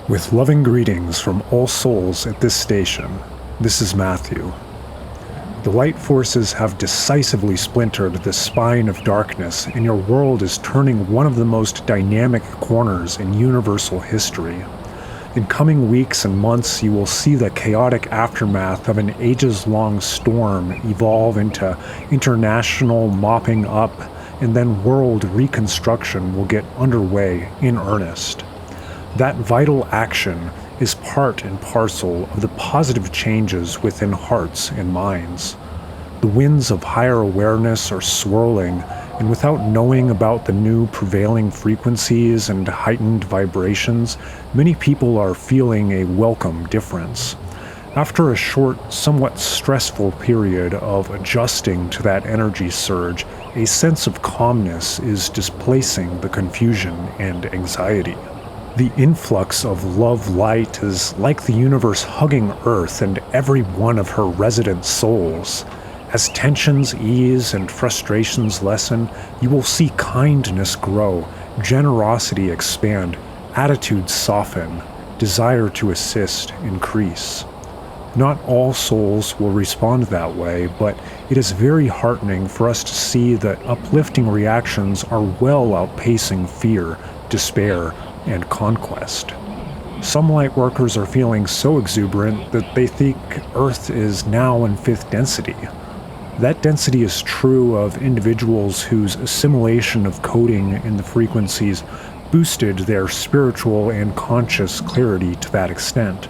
With loving greetings from all souls at this station, this is Matthew. The light forces have decisively splintered the spine of darkness, and your world is turning one of the most dynamic corners in universal history. In coming weeks and months, you will see the chaotic aftermath of an ages-long storm evolve into international mopping up, and then world reconstruction will get underway in earnest. That vital action is part and parcel of the positive changes within hearts and minds. The winds of higher awareness are swirling, and without knowing about the new prevailing frequencies and heightened vibrations, many people are feeling a welcome difference. After a short, somewhat stressful period of adjusting to that energy surge, a sense of calmness is displacing the confusion and anxiety. The influx of love light is like the universe hugging Earth and every one of her resident souls. As tensions ease and frustrations lessen, you will see kindness grow, generosity expand, attitudes soften, desire to assist increase. Not all souls will respond that way, but it is very heartening for us to see that uplifting reactions are well outpacing fear, despair, and conquest. Some light workers are feeling so exuberant that they think Earth is now in fifth density. That density is true of individuals whose assimilation of coding in the frequencies boosted their spiritual and conscious clarity to that extent.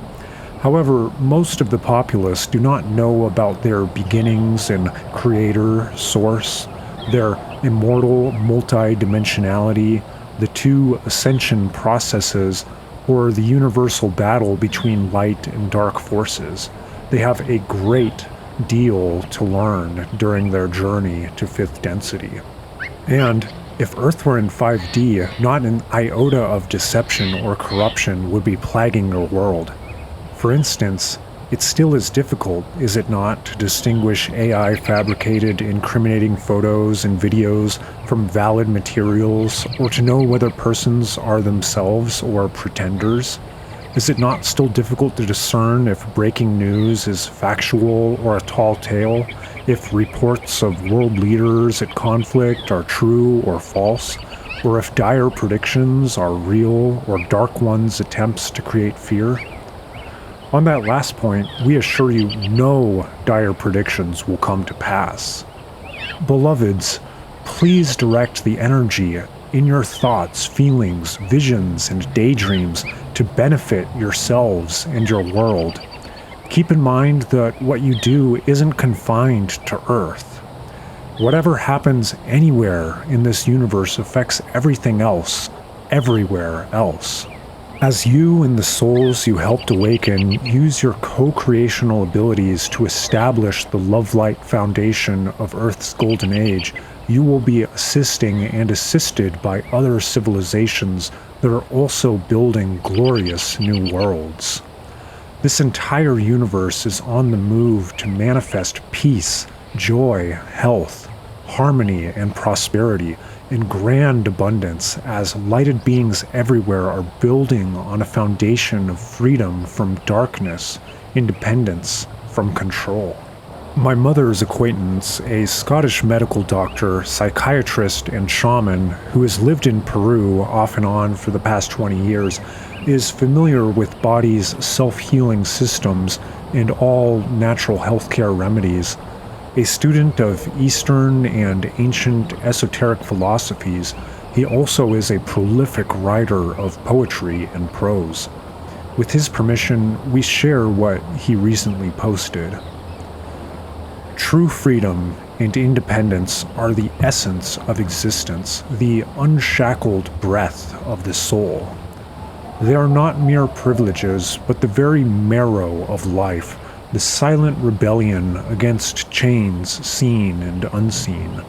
However, most of the populace do not know about their beginnings in creator, source, their immortal multidimensionality, the two ascension processes, or the universal battle between light and dark forces. They have a great deal to learn during their journey to fifth density. And if Earth were in 5D, not an iota of deception or corruption would be plaguing your world. For instance, it still is difficult, is it not, to distinguish AI-fabricated incriminating photos and videos from valid materials, or to know whether persons are themselves or pretenders? Is it not still difficult to discern if breaking news is factual or a tall tale, if reports of world leaders at conflict are true or false, or if dire predictions are real or dark ones' attempts to create fear? On that last point, we assure you no dire predictions will come to pass. Beloveds, please direct the energy in your thoughts, feelings, visions, and daydreams to benefit yourselves and your world. Keep in mind that what you do isn't confined to Earth. Whatever happens anywhere in this universe affects everything else, everywhere else. As you and the souls you helped awaken use your co-creational abilities to establish the love-light foundation of Earth's golden age, you will be assisting and assisted by other civilizations that are also building glorious new worlds. This entire universe is on the move to manifest peace, joy, health, harmony, and prosperity in grand abundance as lighted beings everywhere are building on a foundation of freedom from darkness, independence from control. My mother's acquaintance, a Scottish medical doctor, psychiatrist, and shaman who has lived in Peru off and on for the past 20 years, is familiar with body's self-healing systems and all natural healthcare remedies. A student of Eastern and ancient esoteric philosophies, he also is a prolific writer of poetry and prose. With his permission, we share what he recently posted. True freedom and independence are the essence of existence, the unshackled breath of the soul. They are not mere privileges, but the very marrow of life, the silent rebellion against chains seen and unseen.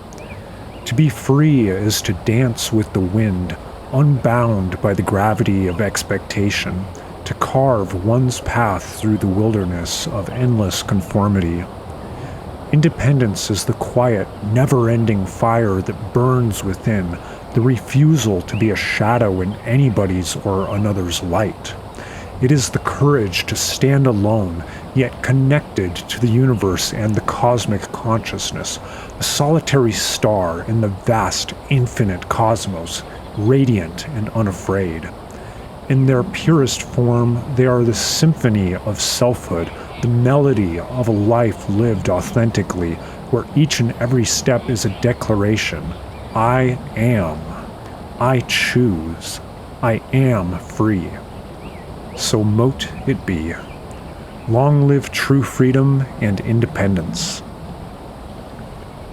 To be free is to dance with the wind, unbound by the gravity of expectation, to carve one's path through the wilderness of endless conformity. Independence is the quiet, never-ending fire that burns within, the refusal to be a shadow in anybody's or another's light. It is the courage to stand alone, yet connected to the universe and the cosmic consciousness, a solitary star in the vast, infinite cosmos, radiant and unafraid. In their purest form, they are the symphony of selfhood, the melody of a life lived authentically, where each and every step is a declaration. I am. I choose. I am free. So mote it be. Long live true freedom and independence.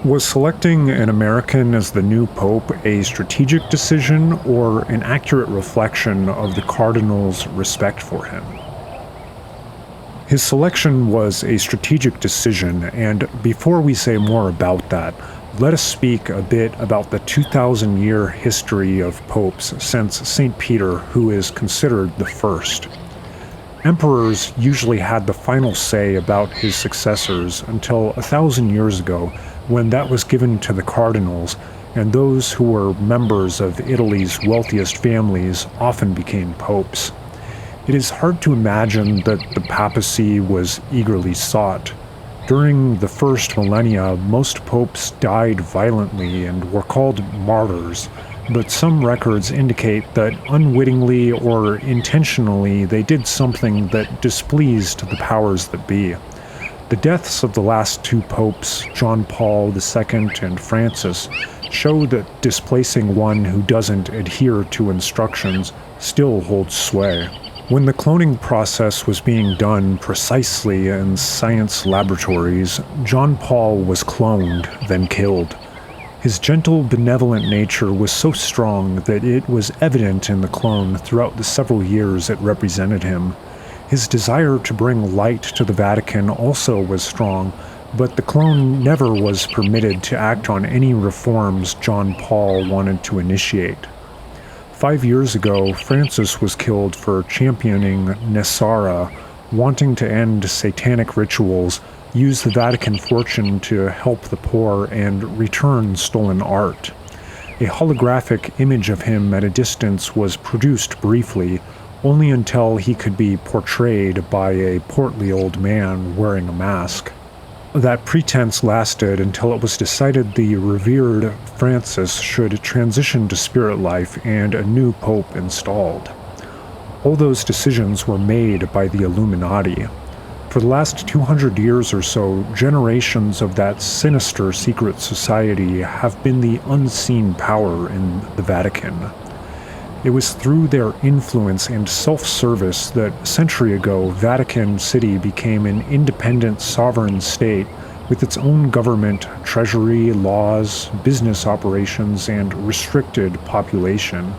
Was selecting an American as the new pope a strategic decision or an accurate reflection of the cardinals' respect for him? His selection was a strategic decision, and before we say more about that, let us speak a bit about the 2,000-year history of popes since St. Peter, who is considered the first. Emperors usually had the final say about his successors until 1,000 years ago, when that was given to the cardinals, and those who were members of Italy's wealthiest families often became popes. It is hard to imagine that the papacy was eagerly sought. During the first millennia, most popes died violently and were called martyrs, but some records indicate that unwittingly or intentionally they did something that displeased the powers that be. The deaths of the last two popes, John Paul II and Francis, show that displacing one who doesn't adhere to instructions still holds sway. When the cloning process was being done precisely in science laboratories, John Paul was cloned, then killed. His gentle, benevolent nature was so strong that it was evident in the clone throughout the several years it represented him. His desire to bring light to the Vatican also was strong, but the clone never was permitted to act on any reforms John Paul wanted to initiate. 5 years ago, Francis was killed for championing NESARA, wanting to end satanic rituals, use the Vatican fortune to help the poor, and return stolen art. A holographic image of him at a distance was produced briefly, only until he could be portrayed by a portly old man wearing a mask. That pretense lasted until it was decided the revered Francis should transition to spirit life and a new pope installed. All those decisions were made by the Illuminati. For the last 200 years or so, generations of that sinister secret society have been the unseen power in the Vatican. It was through their influence and self-service that a century ago Vatican City became an independent sovereign state with its own government, treasury, laws, business operations, and restricted population.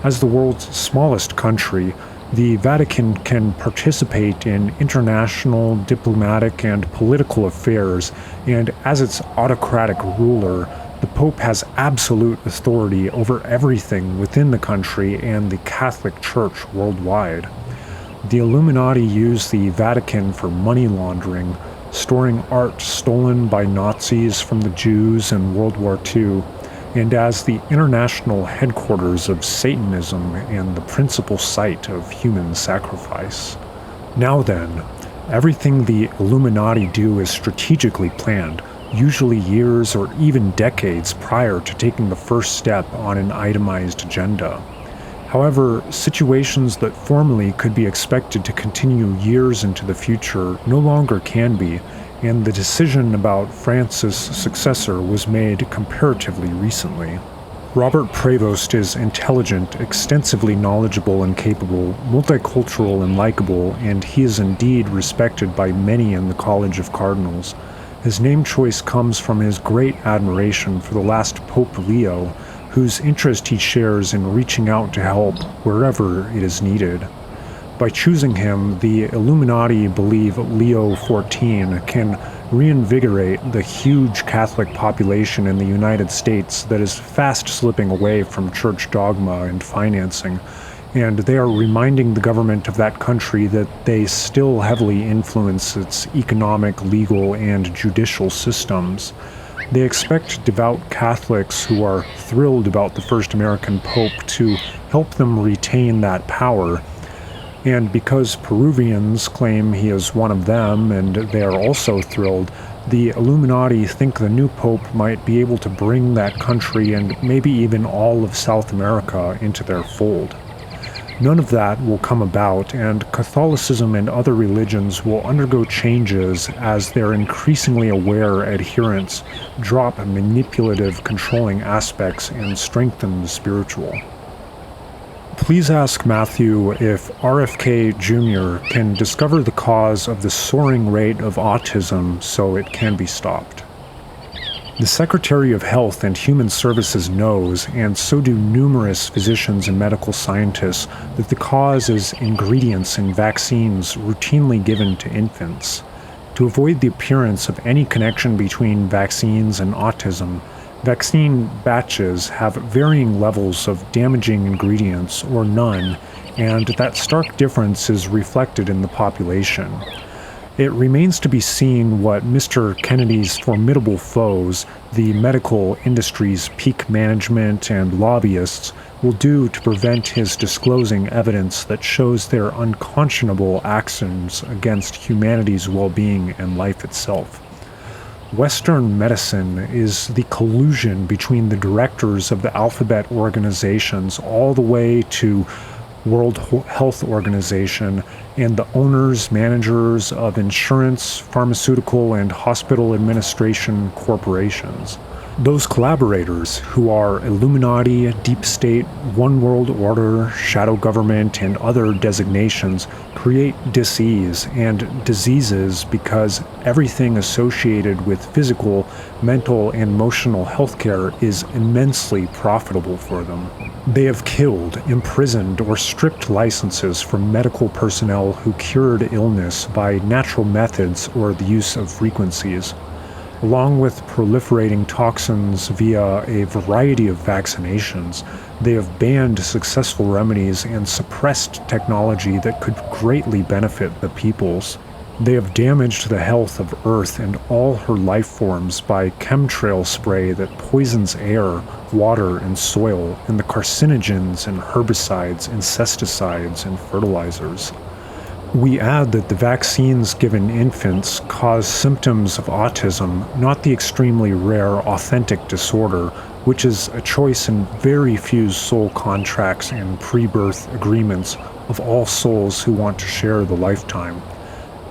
As the world's smallest country, the Vatican can participate in international, diplomatic, and political affairs, and as its autocratic ruler, the Pope has absolute authority over everything within the country and the Catholic Church worldwide. The Illuminati use the Vatican for money laundering, storing art stolen by Nazis from the Jews in World War II, and as the international headquarters of Satanism and the principal site of human sacrifice. Now then, everything the Illuminati do is strategically planned, usually years or even decades prior to taking the first step on an itemized agenda. However, situations that formerly could be expected to continue years into the future no longer can be, and the decision about Francis' successor was made comparatively recently. Robert Prevost is intelligent, extensively knowledgeable and capable, multicultural and likable, and he is indeed respected by many in the College of Cardinals. His name choice comes from his great admiration for the last Pope Leo, whose interest he shares in reaching out to help wherever it is needed. By choosing him, the Illuminati believe Leo XIV can reinvigorate the huge Catholic population in the United States that is fast slipping away from church dogma and financing, and they are reminding the government of that country that they still heavily influence its economic, legal, and judicial systems. They expect devout Catholics who are thrilled about the first American Pope to help them retain that power. And because Peruvians claim he is one of them and they are also thrilled, the Illuminati think the new pope might be able to bring that country and maybe even all of South America into their fold. None of that will come about, and Catholicism and other religions will undergo changes as their increasingly aware adherents drop manipulative, controlling aspects and strengthen the spiritual. Please ask Matthew if RFK Jr. can discover the cause of the soaring rate of autism so it can be stopped. The Secretary of Health and Human Services knows, and so do numerous physicians and medical scientists, that the cause is ingredients in vaccines routinely given to infants. To avoid the appearance of any connection between vaccines and autism, vaccine batches have varying levels of damaging ingredients or none, and that stark difference is reflected in the population. It remains to be seen what Mr. Kennedy's formidable foes, the medical industry's peak management and lobbyists, will do to prevent his disclosing evidence that shows their unconscionable actions against humanity's well-being and life itself. Western medicine is the collusion between the directors of the alphabet organizations all the way to World Health Organization and the owners, managers of insurance, pharmaceutical, and hospital administration corporations. Those collaborators, who are Illuminati, Deep State, One World Order, Shadow Government, and other designations, create dis-ease and diseases because everything associated with physical, mental, and emotional healthcare is immensely profitable for them. They have killed, imprisoned, or stripped licenses from medical personnel who cured illness by natural methods or the use of frequencies. Along with proliferating toxins via a variety of vaccinations, they have banned successful remedies and suppressed technology that could greatly benefit the peoples. They have damaged the health of Earth and all her life forms by chemtrail spray that poisons air, water, and soil, and the carcinogens and herbicides, insecticides, and fertilizers. We add that the vaccines given infants cause symptoms of autism, not the extremely rare authentic disorder, which is a choice in very few soul contracts and pre-birth agreements of all souls who want to share the lifetime.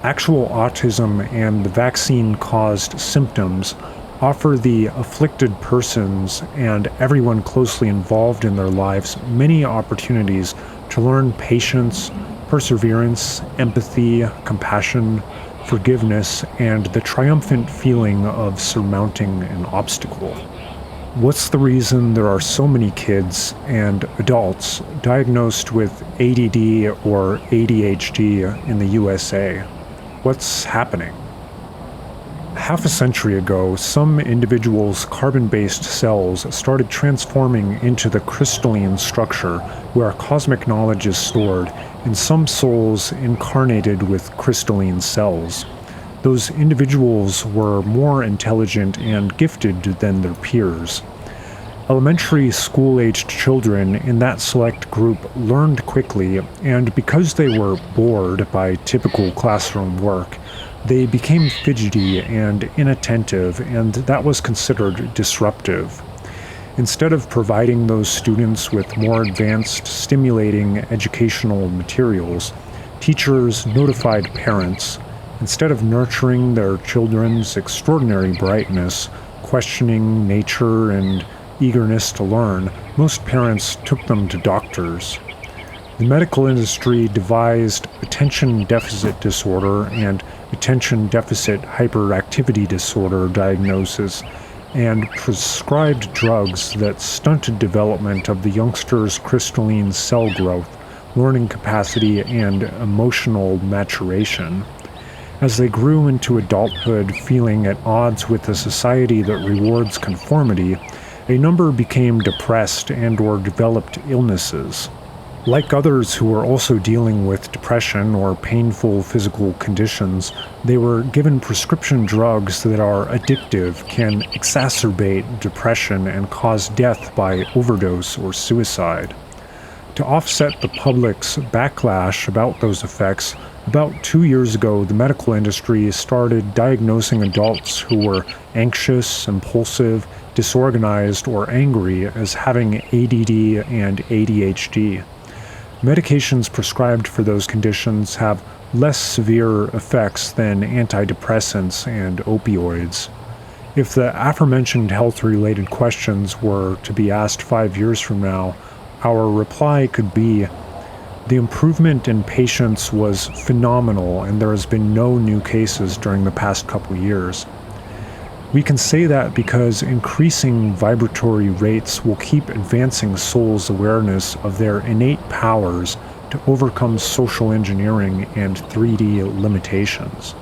Actual autism and the vaccine-caused symptoms offer the afflicted persons and everyone closely involved in their lives many opportunities to learn patience, perseverance, empathy, compassion, forgiveness, and the triumphant feeling of surmounting an obstacle. What's the reason there are so many kids and adults diagnosed with ADD or ADHD in the USA? What's happening? Half a century ago, some individuals' carbon-based cells started transforming into the crystalline structure where cosmic knowledge is stored, and some souls incarnated with crystalline cells. Those individuals were more intelligent and gifted than their peers. Elementary school-aged children in that select group learned quickly, and because they were bored by typical classroom work, they became fidgety and inattentive, and that was considered disruptive. Instead of providing those students with more advanced, stimulating educational materials, teachers notified parents. Instead of nurturing their children's extraordinary brightness, questioning nature, and eagerness to learn, most parents took them to doctors. The medical industry devised attention deficit disorder and attention deficit hyperactivity disorder diagnosis and prescribed drugs that stunted development of the youngsters' crystalline cell growth, learning capacity, and emotional maturation. As they grew into adulthood feeling at odds with a society that rewards conformity, a number became depressed and/or developed illnesses. Like others who were also dealing with depression or painful physical conditions, they were given prescription drugs that are addictive, can exacerbate depression, and cause death by overdose or suicide. To offset the public's backlash about those effects, about 2 years ago, the medical industry started diagnosing adults who were anxious, impulsive, disorganized, or angry as having ADD and ADHD. Medications prescribed for those conditions have less severe effects than antidepressants and opioids. If the aforementioned health-related questions were to be asked 5 years from now, our reply could be, the improvement in patients was phenomenal and there has been no new cases during the past couple years. We can say that because increasing vibratory rates will keep advancing souls' awareness of their innate powers to overcome social engineering and 3D limitations.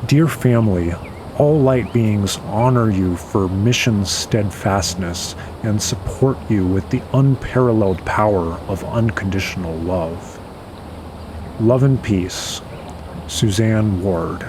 Dear family, all light beings honor you for mission steadfastness and support you with the unparalleled power of unconditional love. Love and peace, Suzanne Ward.